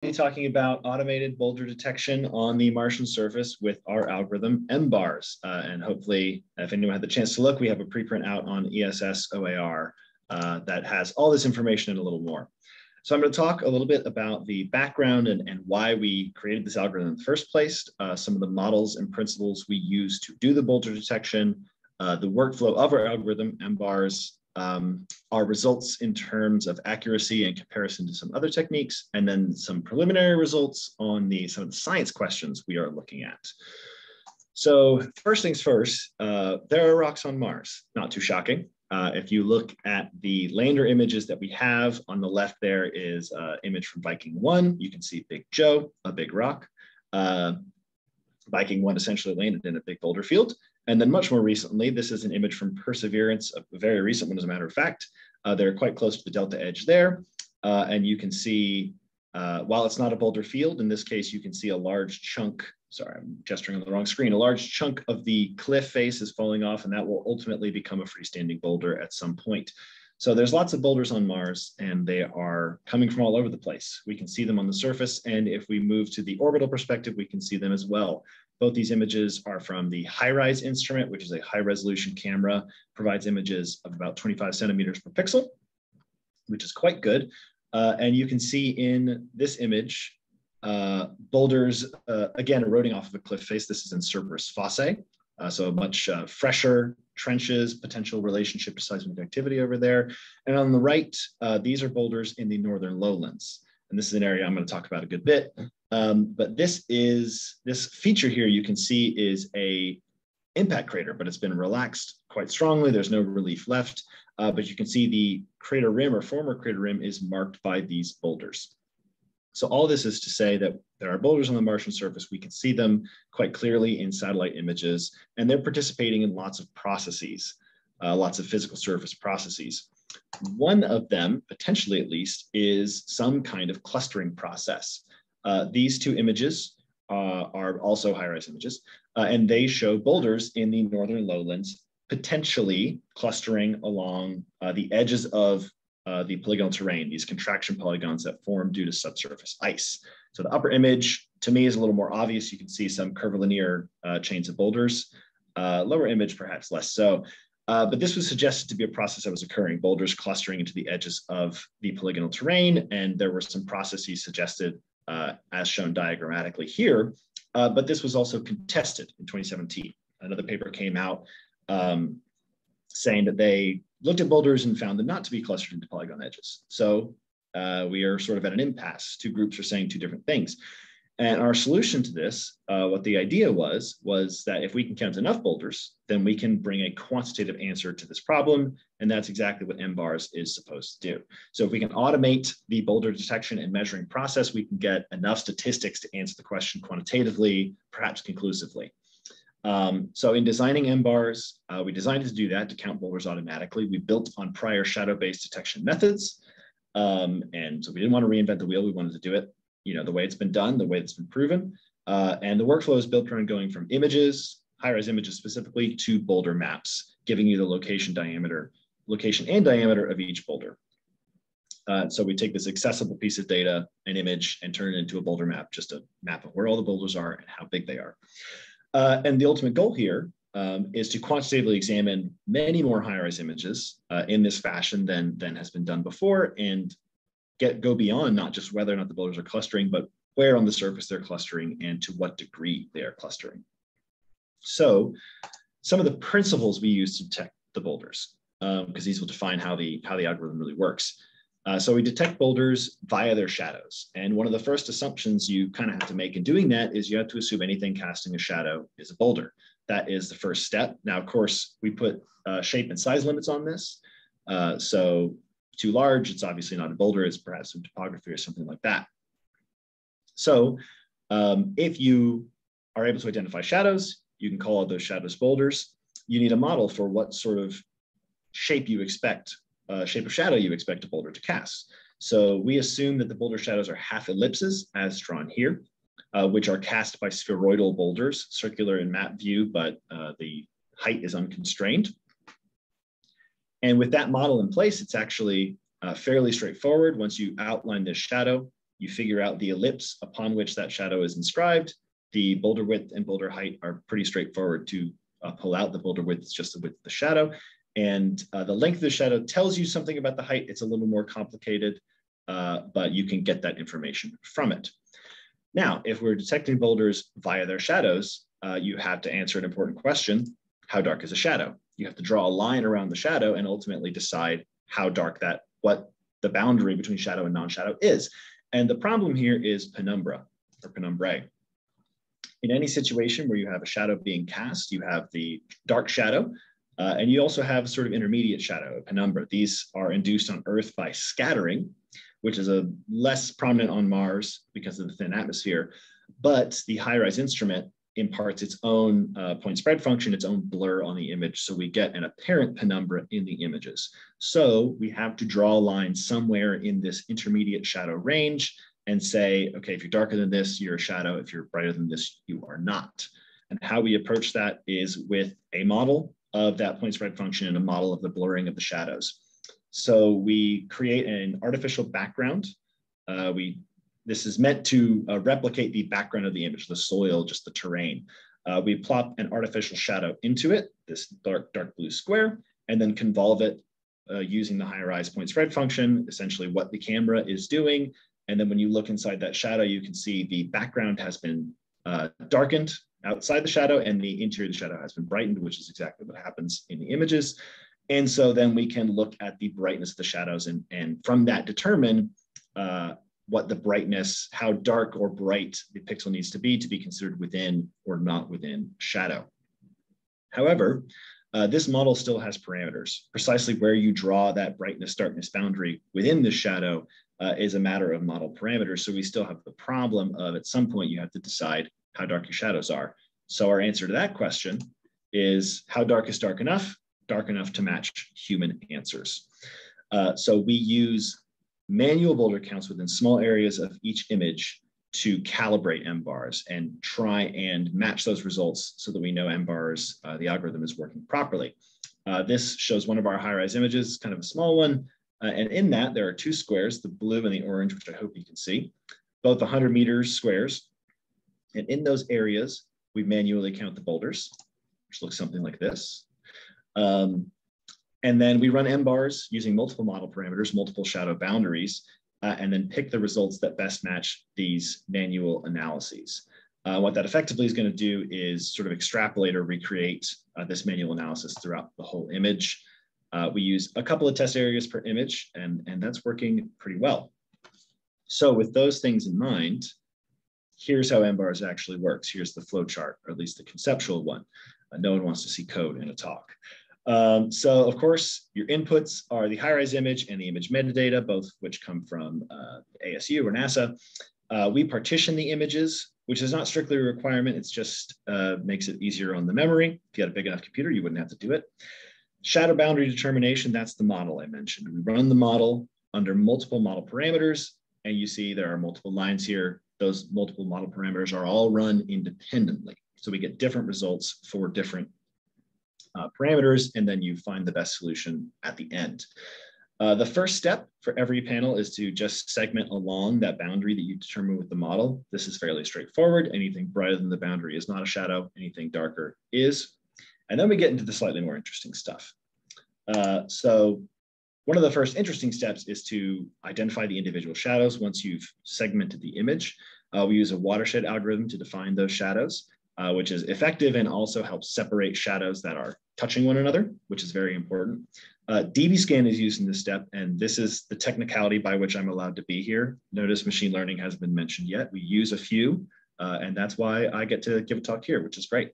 be talking about automated boulder detection on the Martian surface with our algorithm MBARS. And hopefully, if anyone had the chance to look, we have a preprint out on ESS OAR that has all this information and a little more. So I'm going to talk a little bit about the background and why we created this algorithm in the first place, some of the models and principles we use to do the boulder detection, the workflow of our algorithm, MBARS, our results in terms of accuracy in comparison to some other techniques, and then some preliminary results on some of the science questions we are looking at. So first things first, there are rocks on Mars, not too shocking. If you look at the lander images that we have, on the left there is an image from Viking 1. You can see Big Joe, a big rock. Viking 1 essentially landed in a big boulder field. And then much more recently, this is an image from Perseverance, a very recent one as a matter of fact. They're quite close to the delta edge there. And you can see, while it's not a boulder field, in this case, you can see a large chunk, sorry, I'm gesturing on the wrong screen, a large chunk of the cliff face is falling off, and that will ultimately become a freestanding boulder at some point. So there's lots of boulders on Mars, and they are coming from all over the place. We can see them on the surface, and if we move to the orbital perspective, we can see them as well. Both these images are from the HiRISE instrument, which is a high-resolution camera, provides images of about 25 centimeters per pixel, which is quite good. And you can see in this image, boulders, again, eroding off of a cliff face. This is in Cerberus fossae, so much fresher trenches, potential relationship to seismic activity over there. And on the right, these are boulders in the northern lowlands. And this is an area I'm going to talk about a good bit. But this feature here you can see is a impact crater, but it's been relaxed quite strongly. There's no relief left, but you can see the crater rim or former crater rim is marked by these boulders. So all this is to say that there are boulders on the Martian surface. We can see them quite clearly in satellite images, and they're participating in lots of processes, lots of physical surface processes. One of them, potentially at least, is some kind of clustering process. These two images are also HiRISE images, and they show boulders in the northern lowlands, potentially clustering along the edges of the polygonal terrain, these contraction polygons that form due to subsurface ice. So the upper image, to me, is a little more obvious. You can see some curvilinear chains of boulders. Lower image, perhaps less so. But this was suggested to be a process that was occurring, boulders clustering into the edges of the polygonal terrain, and there were some processes suggested as shown diagrammatically here, but this was also contested in 2017. Another paper came out saying that they looked at boulders and found them not to be clustered into polygon edges. So we are sort of at an impasse. Two groups are saying two different things. And our solution to this, what the idea was that if we can count enough boulders, then we can bring a quantitative answer to this problem. And that's exactly what MBARS is supposed to do. So if we can automate the boulder detection and measuring process, we can get enough statistics to answer the question quantitatively, perhaps conclusively. So in designing MBARS, we designed it to do that, to count boulders automatically. We built on prior shadow-based detection methods. And so we didn't want to reinvent the wheel. We wanted to do it the way it's been done, the way it's been proven. And the workflow is built around going from images, HiRISE images specifically, to boulder maps, giving you the location and diameter of each boulder. So we take this accessible piece of data, an image, and turn it into a boulder map, just a map of where all the boulders are and how big they are. And the ultimate goal here is to quantitatively examine many more HiRISE images in this fashion than has been done before, and go beyond not just whether or not the boulders are clustering, but where on the surface they're clustering and to what degree they are clustering. So some of the principles we use to detect the boulders, because these will define how the algorithm really works. So we detect boulders via their shadows. And one of the first assumptions you kind of have to make in doing that is you have to assume anything casting a shadow is a boulder. That is the first step. Now, of course, we put shape and size limits on this. So too large, it's obviously not a boulder, it's perhaps some topography or something like that. So if you are able to identify shadows, you can call those shadows boulders. You need a model for what sort of shape you expect, shape of shadow you expect a boulder to cast. So we assume that the boulder shadows are half ellipses, as drawn here, which are cast by spheroidal boulders, circular in map view, but the height is unconstrained. And with that model in place, it's actually fairly straightforward. Once you outline this shadow, You figure out the ellipse upon which that shadow is inscribed. The boulder width and boulder height are pretty straightforward to pull out. The boulder width is just the width of the shadow. And the length of the shadow tells you something about the height. It's a little more complicated, but you can get that information from it. Now, if we're detecting boulders via their shadows, you have to answer an important question. How dark is a shadow? You have to draw a line around the shadow and ultimately decide how dark what the boundary between shadow and non-shadow is. And the problem here is penumbra or penumbrae. In any situation where you have a shadow being cast, you have the dark shadow, and you also have sort of intermediate shadow, penumbra. These are induced on Earth by scattering, which is a less prominent on Mars because of the thin atmosphere. But the HiRISE instrument imparts its own point spread function, its own blur on the image. So we get an apparent penumbra in the images. So we have to draw a line somewhere in this intermediate shadow range and say, okay, if you're darker than this, you're a shadow. If you're brighter than this, you are not. And how we approach that is with a model of that point spread function and a model of the blurring of the shadows. So we create an artificial background. This is meant to replicate the background of the image, the soil, just the terrain. We plop an artificial shadow into it, this dark blue square, and then convolve it using the HiRISE point spread function, essentially what the camera is doing. And then when you look inside that shadow, you can see the background has been darkened outside the shadow and the interior of the shadow has been brightened, which is exactly what happens in the images. And so then we can look at the brightness of the shadows and from that determine what the brightness, how dark or bright the pixel needs to be considered within or not within shadow. However, this model still has parameters. Precisely where you draw that brightness darkness boundary within the shadow is a matter of model parameters. So we still have the problem of at some point you have to decide how dark your shadows are. So our answer to that question is how dark is dark enough to match human answers. So we use manual boulder counts within small areas of each image to calibrate MBARS and try and match those results so that we know MBARS, the algorithm, is working properly. This shows one of our HiRISE images, kind of a small one. And in that, there are two squares, the blue and the orange, which I hope you can see, both 100 meters squares. And in those areas, we manually count the boulders, which looks something like this. And then we run MBARS using multiple model parameters, multiple shadow boundaries, and then pick the results that best match these manual analyses. What that effectively is going to do is sort of extrapolate or recreate this manual analysis throughout the whole image. We use a couple of test areas per image, and that's working pretty well. So with those things in mind, here's how MBARS actually works. Here's the flowchart, or at least the conceptual one. No one wants to see code in a talk. So of course, your inputs are the HiRISE image and the image metadata, both of which come from ASU or NASA. We partition the images, which is not strictly a requirement. It's just makes it easier on the memory. If you had a big enough computer, you wouldn't have to do it. Shadow boundary determination, that's the model I mentioned. We run the model under multiple model parameters, and you see there are multiple lines here. Those multiple model parameters are all run independently. So we get different results for different parameters, and then you find the best solution at the end. The first step for every panel is to just segment along that boundary that you determine with the model. This is fairly straightforward. Anything brighter than the boundary is not a shadow. Anything darker is. And then we get into the slightly more interesting stuff. So one of the first interesting steps is to identify the individual shadows once you've segmented the image. We use a watershed algorithm to define those shadows, which is effective and also helps separate shadows that are touching one another, which is very important. dbScan is used in this step, and this is the technicality by which I'm allowed to be here. Notice machine learning hasn't been mentioned yet. We use a few, and that's why I get to give a talk here, which is great.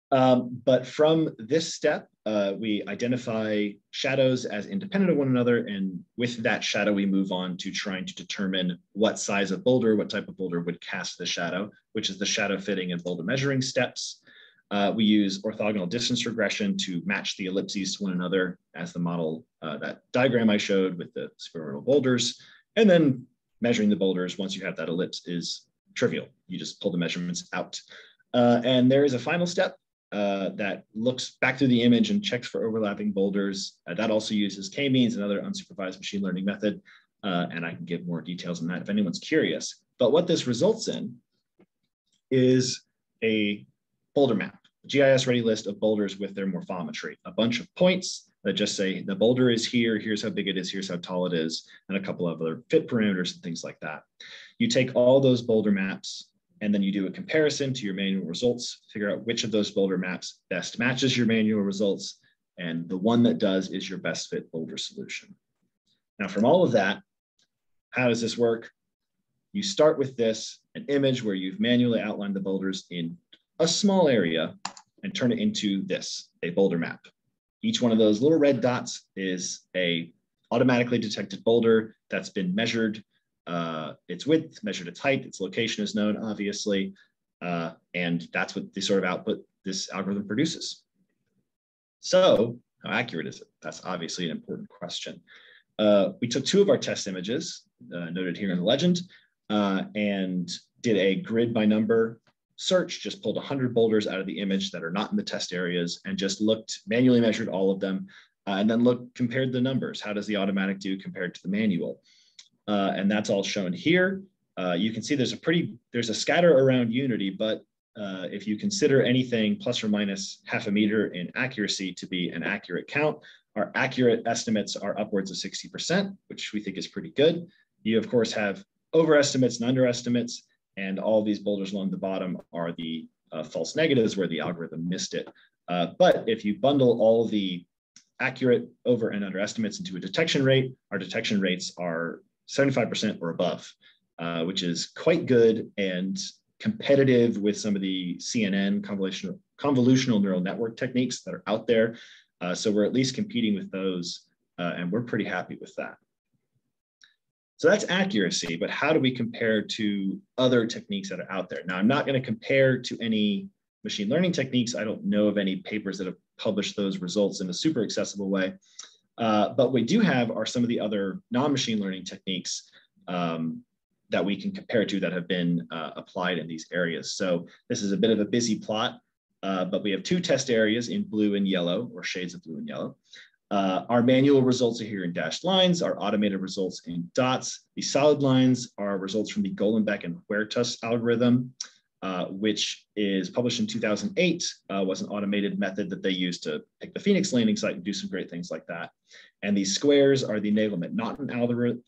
But from this step, we identify shadows as independent of one another, and with that shadow, we move on to trying to determine what size of boulder, what type of boulder would cast the shadow, which is the shadow fitting and boulder measuring steps. We use orthogonal distance regression to match the ellipses to one another as the model, that diagram I showed with the spheroidal boulders, and then measuring the boulders once you have that ellipse is trivial. You just pull the measurements out. And there is a final step that looks back through the image and checks for overlapping boulders. That also uses k-means, another unsupervised machine learning method. And I can give more details on that if anyone's curious. But what this results in is a boulder map, a GIS-ready list of boulders with their morphometry, a bunch of points that just say the boulder is here, here's how big it is, here's how tall it is, and a couple of other fit parameters and things like that. You take all those boulder maps and then you do a comparison to your manual results, figure out which of those boulder maps best matches your manual results, and the one that does is your best fit boulder solution. Now, from all of that, how does this work? You start with this, an image where you've manually outlined the boulders in a small area and turn it into this, a boulder map. Each one of those little red dots is a automatically detected boulder that's been measured, its width, measured its height, its location is known, obviously, and that's what the sort of output this algorithm produces. So how accurate is it? That's obviously an important question. We took 2 of our test images, noted here in the legend, and did a grid by number search, just pulled 100 boulders out of the image that are not in the test areas and just manually measured all of them, and then compared the numbers. How does the automatic do compared to the manual? And that's all shown here. You can see there's a scatter around unity, but if you consider anything plus or minus half a meter in accuracy to be an accurate count, our accurate estimates are upwards of 60%, which we think is pretty good. You, of course, have overestimates and underestimates, and all these boulders along the bottom are the false negatives where the algorithm missed it. But if you bundle all the accurate over and underestimates into a detection rate, our detection rates are 75% or above, which is quite good and competitive with some of the CNN, convolutional neural network techniques that are out there. So we're at least competing with those, and we're pretty happy with that. So that's accuracy, but how do we compare to other techniques that are out there? Now, I'm not going to compare to any machine learning techniques. I don't know of any papers that have published those results in a super accessible way. But what we do have are some of the other non-machine learning techniques that we can compare to that have been applied in these areas. So this is a bit of a busy plot, but we have 2 test areas in blue and yellow, or shades of blue and yellow. Our manual results are here in dashed lines, our automated results in dots. The solid lines are results from the Golenbeck and Huertas algorithm, which is published in 2008, was an automated method that they used to pick the Phoenix landing site and do some great things like that. And these squares are the Nagelman-Naughton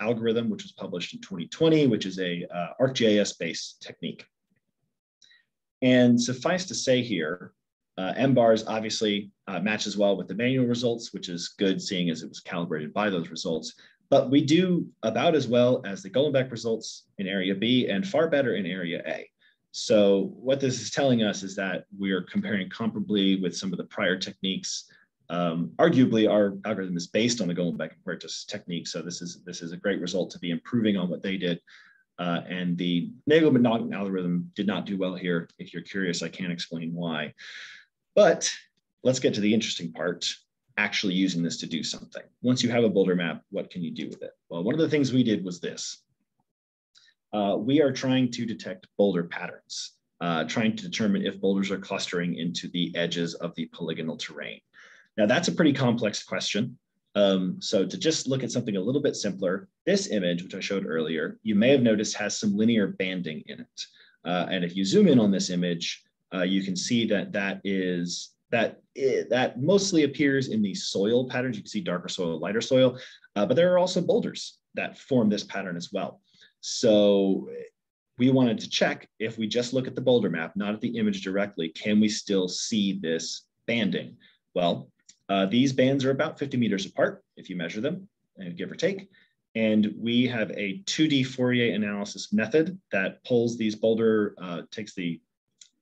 algorithm, which was published in 2020, which is a ArcGIS-based technique. And suffice to say here, MBARS obviously matches well with the manual results, which is good seeing as it was calibrated by those results. But we do about as well as the Golenbeck results in area B and far better in area A. So what this is telling us is that we are comparing comparably with some of the prior techniques. Arguably, our algorithm is based on the Golenbeck and Huertas technique. So this is a great result to be improving on what they did. And the Nagelman-Naughton algorithm did not do well here. If you're curious, I can't explain why. But let's get to the interesting part, actually using this to do something. Once you have a boulder map, what can you do with it? Well, one of the things we did was this. We are trying to detect boulder patterns, trying to determine if boulders are clustering into the edges of the polygonal terrain. Now, that's a pretty complex question. So to just look at something a little bit simpler, this image, which I showed earlier, you may have noticed has some linear banding in it. And if you zoom in on this image, you can see that mostly appears in the soil patterns. You can see darker soil, lighter soil, but there are also boulders that form this pattern as well. So we wanted to check if we just look at the boulder map, not at the image directly, can we still see this banding? Well, these bands are about 50 meters apart if you measure them, give or take. And we have a 2D Fourier analysis method that pulls these takes the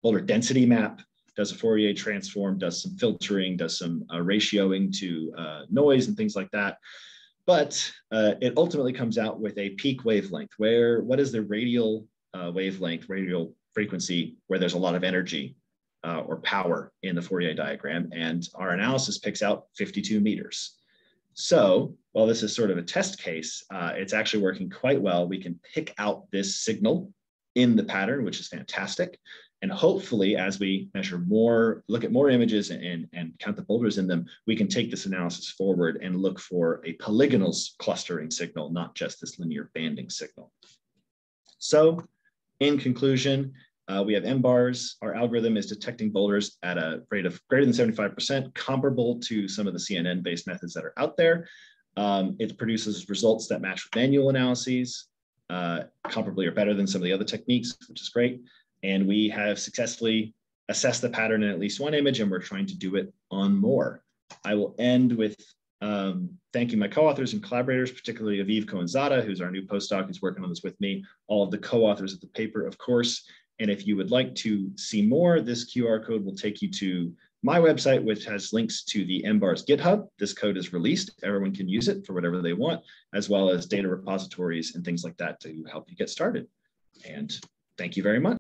boulder density map, does a Fourier transform, does some filtering, does some ratioing to noise and things like that. But it ultimately comes out with a peak wavelength, what is the radial wavelength, radial frequency, where there's a lot of energy or power in the Fourier diagram. And our analysis picks out 52 meters. So while this is sort of a test case, it's actually working quite well. We can pick out this signal in the pattern, which is fantastic. And hopefully, as we measure more, look at more images and count the boulders in them, we can take this analysis forward and look for a polygonal clustering signal, not just this linear banding signal. So in conclusion, we have MBARS. Our algorithm is detecting boulders at a rate of greater than 75%, comparable to some of the CNN-based methods that are out there. It produces results that match with manual analyses, comparably or better than some of the other techniques, which is great. And we have successfully assessed the pattern in at least one image, and we're trying to do it on more. I will end with thanking my co-authors and collaborators, particularly Aviv Cohen-Zada, who's our new postdoc, who's working on this with me, all of the co-authors of the paper, of course. And if you would like to see more, this QR code will take you to my website, which has links to the MBARS GitHub. This code is released. Everyone can use it for whatever they want, as well as data repositories and things like that to help you get started. And thank you very much.